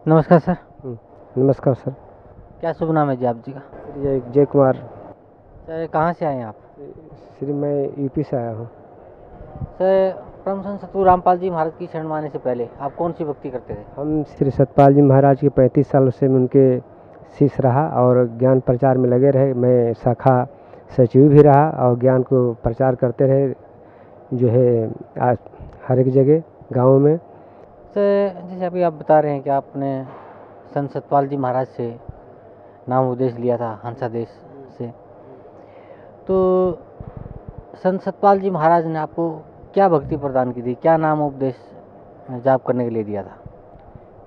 नमस्कार सर। नमस्कार सर। क्या शुभ नाम है जी आप जी का? जय कुमार। सर कहाँ से आए हैं आप? श्री मैं यूपी से आया हूँ। सर परम संत सतगुरु रामपाल जी महाराज की शरण में आने से पहले आप कौन सी भक्ति करते थे? हम श्री सतपाल जी महाराज के 35 सालों से मैं उनके शिष्य रहा और ज्ञान प्रचार में लगे रहे। मैं शाखा सचिव भी रहा और ज्ञान को प्रचार करते रहे जो है हर एक जगह गाँव में। सर जैसे अभी आप बता रहे हैं कि आपने संत सतपाल जी महाराज से नाम उपदेश लिया था हंसादेश से, तो संत सतपाल जी महाराज ने आपको क्या भक्ति प्रदान की थी, क्या नाम उपदेश जाप करने के लिए दिया था?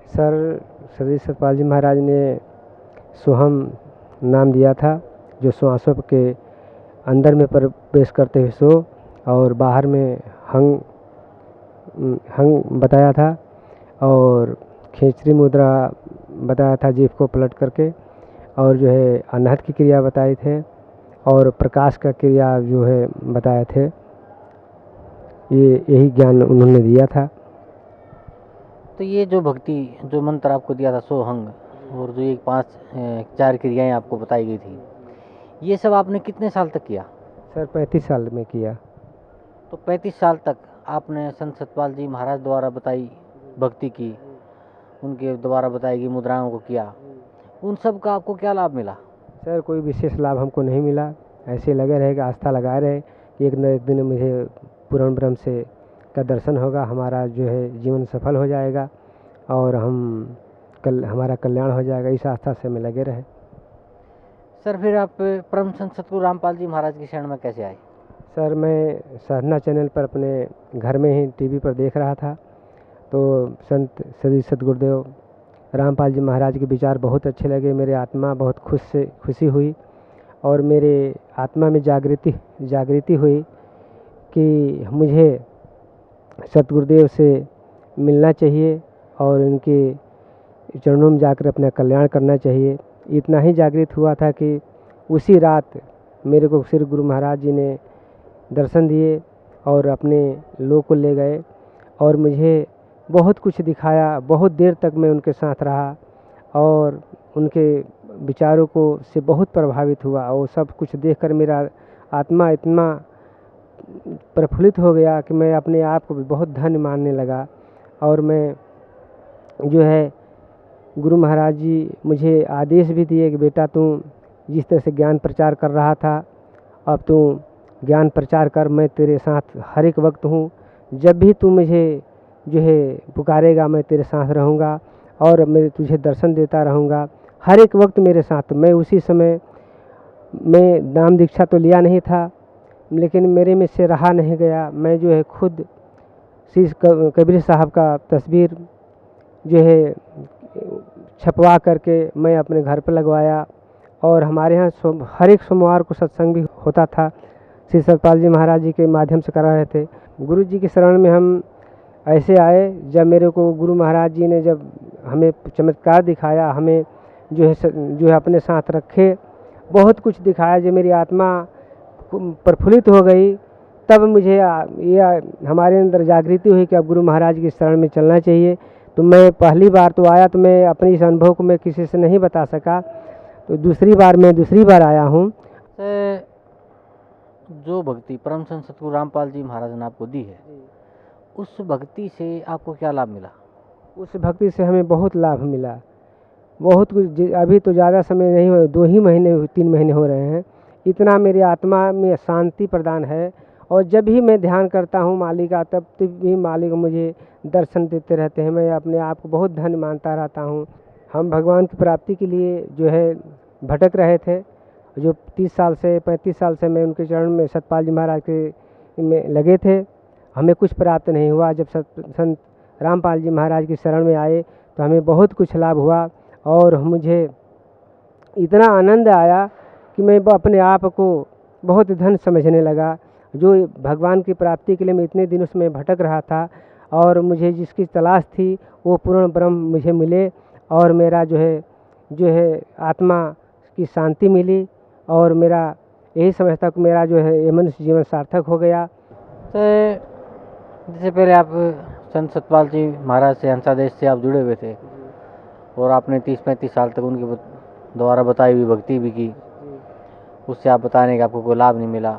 सर श्री सतपाल जी महाराज ने सोहम नाम दिया था, जो श्वासों के अंदर में प्रवेश करते हुए सो और बाहर में हंग बताया था और खेचरी मुद्रा बताया था जीभ को पलट करके, और जो है अनहद की क्रिया बताए थे और प्रकाश का क्रिया जो है बताए थे। यही ज्ञान उन्होंने दिया था। तो ये जो भक्ति जो मंत्र आपको दिया था सोहंग और जो एक 5-4 क्रियाएं आपको बताई गई थी, ये सब आपने कितने साल तक किया? सर 35 साल में किया। तो 35 साल तक आपने संत सतपाल जी महाराज द्वारा बताई भक्ति की, उनके द्वारा बताई गई मुद्राओं को किया, उन सब का आपको क्या लाभ मिला? सर कोई विशेष लाभ हमको नहीं मिला। ऐसे लगे रहे कि आस्था लगाए रहे कि एक न एक दिन मुझे पूर्ण ब्रह्म से का दर्शन होगा, हमारा जो है जीवन सफल हो जाएगा और हमारा कल्याण हो जाएगा। इस आस्था से में लगे रहे। सर फिर आप परम संत सतगुरु रामपाल जी महाराज की शरण में कैसे आए? सर मैं साधना चैनल पर अपने घर में ही टीवी पर देख रहा था, तो संत श्री सतगुरुदेव रामपाल जी महाराज के विचार बहुत अच्छे लगे। मेरे आत्मा बहुत खुशी हुई और मेरे आत्मा में जागृति हुई कि मुझे सतगुरुदेव से मिलना चाहिए और इनके चरणों में जाकर अपना कल्याण करना चाहिए। इतना ही जागृत हुआ था कि उसी रात मेरे को श्री गुरु महाराज जी ने दर्शन दिए और अपने लोक को ले गए और मुझे बहुत कुछ दिखाया। बहुत देर तक मैं उनके साथ रहा और उनके विचारों को से बहुत प्रभावित हुआ और सब कुछ देखकर मेरा आत्मा इतना प्रफुल्लित हो गया कि मैं अपने आप को भी बहुत धन्य मानने लगा। और मैं जो है गुरु महाराज जी मुझे आदेश भी दिए कि बेटा तुम जिस तरह से ज्ञान प्रचार कर रहा था, अब तुम ज्ञान प्रचार कर, मैं तेरे साथ हर एक वक्त हूँ। जब भी तू मुझे जो है पुकारेगा मैं तेरे साथ रहूँगा और मैं तुझे दर्शन देता रहूँगा हर एक वक्त मेरे साथ। मैं उसी समय मैं नाम दीक्षा तो लिया नहीं था, लेकिन मेरे में से रहा नहीं गया। मैं जो है खुद श्री कबीर साहब का तस्वीर जो है छपवा करके मैं अपने घर पर लगवाया और हमारे यहाँ हर एक सोमवार को सत्संग भी होता था। श्री सतपाल जी महाराज जी के माध्यम से करा रहे थे। गुरु जी की शरण में हम ऐसे आए जब मेरे को गुरु महाराज जी ने जब हमें चमत्कार दिखाया, हमें जो है अपने साथ रखे, बहुत कुछ दिखाया, जो मेरी आत्मा प्रफुल्लित हो गई। तब मुझे ये हमारे अंदर जागृति हुई कि अब गुरु महाराज की शरण में चलना चाहिए। तो मैं पहली बार तो आया तो मैं अपने इस अनुभव को मैं किसी से नहीं बता सका, तो दूसरी बार आया हूँ। जो भक्ति परम संत सतगुरु रामपाल जी महाराज ने आपको दी है, उस भक्ति से आपको क्या लाभ मिला? उस भक्ति से हमें बहुत लाभ मिला, बहुत कुछ। अभी तो ज़्यादा समय नहीं हो, 2 ही महीने 3 महीने हो रहे हैं। इतना मेरी आत्मा में शांति प्रदान है और जब भी मैं ध्यान करता हूँ मालिक का, तब भी मालिक मुझे दर्शन देते रहते हैं। मैं अपने आप को बहुत धन्य मानता रहता हूँ। हम भगवान की प्राप्ति के लिए जो है भटक रहे थे, जो 35 साल से मैं उनके चरण में सतपाल जी महाराज के में लगे थे। हमें कुछ प्राप्त नहीं हुआ। जब संत रामपाल जी महाराज की शरण में आए तो हमें बहुत कुछ लाभ हुआ और मुझे इतना आनंद आया कि मैं अपने आप को बहुत धन्य समझने लगा। जो भगवान की प्राप्ति के लिए मैं इतने दिन उसमें भटक रहा था और मुझे जिसकी तलाश थी वो पूर्ण ब्रह्म मुझे मिले और मेरा जो है आत्मा की शांति मिली और मेरा यही समझता कि मेरा जो है ये मनुष्य जीवन सार्थक हो गया। तो जैसे पहले आप संत सतपाल जी महाराज से हंसादेश से आप जुड़े हुए थे, और आपने 30-35 साल तक उनके द्वारा बताई हुई भक्ति भी की, उससे आप बता रहे हैं कि आपको कोई लाभ नहीं मिला।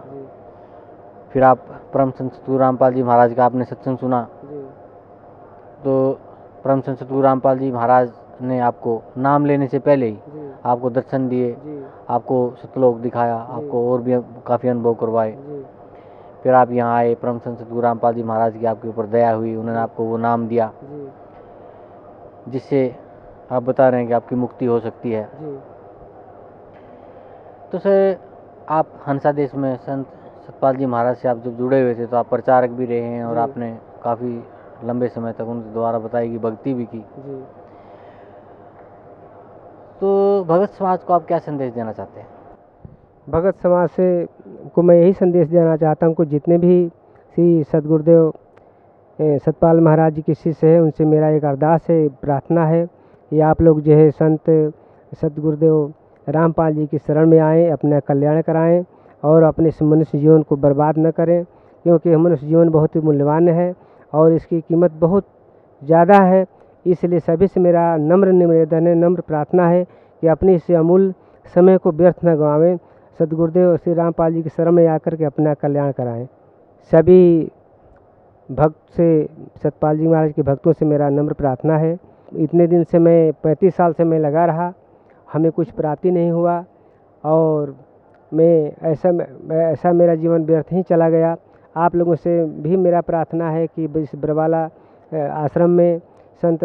फिर आप परम संत सतगुरु रामपाल जी महाराज का आपने सत्संग सुना, तो परम संत सतगुरु रामपाल जी महाराज ने आपको नाम लेने से पहले ही आपको दर्शन दिए, आपको सतलोक दिखाया, आपको और भी काफ़ी अनुभव करवाए। फिर आप यहाँ आए, परम संत सतगुरु रामपाल जी महाराज की आपके ऊपर दया हुई, उन्होंने आपको वो नाम दिया जिससे आप बता रहे हैं कि आपकी मुक्ति हो सकती है। तो सर, आप हंसा देश में संत सतपाल जी महाराज से आप जब जुड़े हुए थे तो आप प्रचारक भी रहे हैं और आपने काफ़ी लंबे समय तक उनके द्वारा बताई गई भक्ति भी की। तो भगत समाज को आप क्या संदेश देना चाहते हैं? भगत समाज से को मैं यही संदेश देना चाहता हूँ कि जितने भी श्री सतगुरुदेव सतपाल महाराज जी के शिष्य हैं, उनसे मेरा एक अरदास है, प्रार्थना है कि आप लोग जो है संत सतगुरुदेव रामपाल जी की शरण में आएँ, अपना कल्याण कराएं और अपने इस मनुष्य जीवन को बर्बाद न करें, क्योंकि मनुष्य जीवन बहुत ही मूल्यवान है और इसकी कीमत बहुत ज़्यादा है। इसलिए सभी से मेरा नम्र निवेदन है, नम्र प्रार्थना है कि अपने इस अमूल्य समय को व्यर्थ न गंवावें, सतगुरुदेव श्री रामपाल जी की शरण में आकर के अपना कल्याण कराएं। सभी भक्त से, सतपाल जी महाराज के भक्तों से मेरा नम्र प्रार्थना है। इतने दिन से मैं 35 साल से मैं लगा रहा, हमें कुछ प्राप्ति नहीं हुआ और ऐसा मेरा जीवन व्यर्थ ही चला गया। आप लोगों से भी मेरा प्रार्थना है कि इस बरवाला आश्रम में संत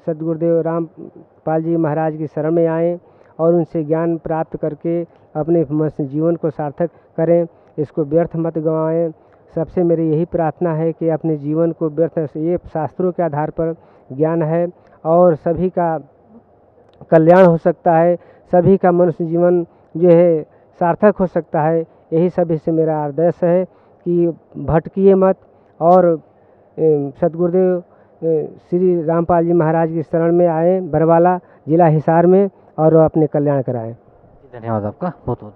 सतगुरुदेव रामपाल जी महाराज की शरण में आएँ और उनसे ज्ञान प्राप्त करके अपने जीवन को सार्थक करें, इसको व्यर्थ मत गंवाएं। सबसे मेरी यही प्रार्थना है कि अपने जीवन को व्यर्थ, ये शास्त्रों के आधार पर ज्ञान है और सभी का कल्याण हो सकता है, सभी का मनुष्य जीवन जो है सार्थक हो सकता है। यही सभी से मेरा आदेश है कि भटकिए मत और सतगुरुदेव श्री रामपाल जी महाराज की शरण में आए, बरवाला जिला हिसार में, और अपने कल्याण कराएं। धन्यवाद आपका, बहुत बहुत।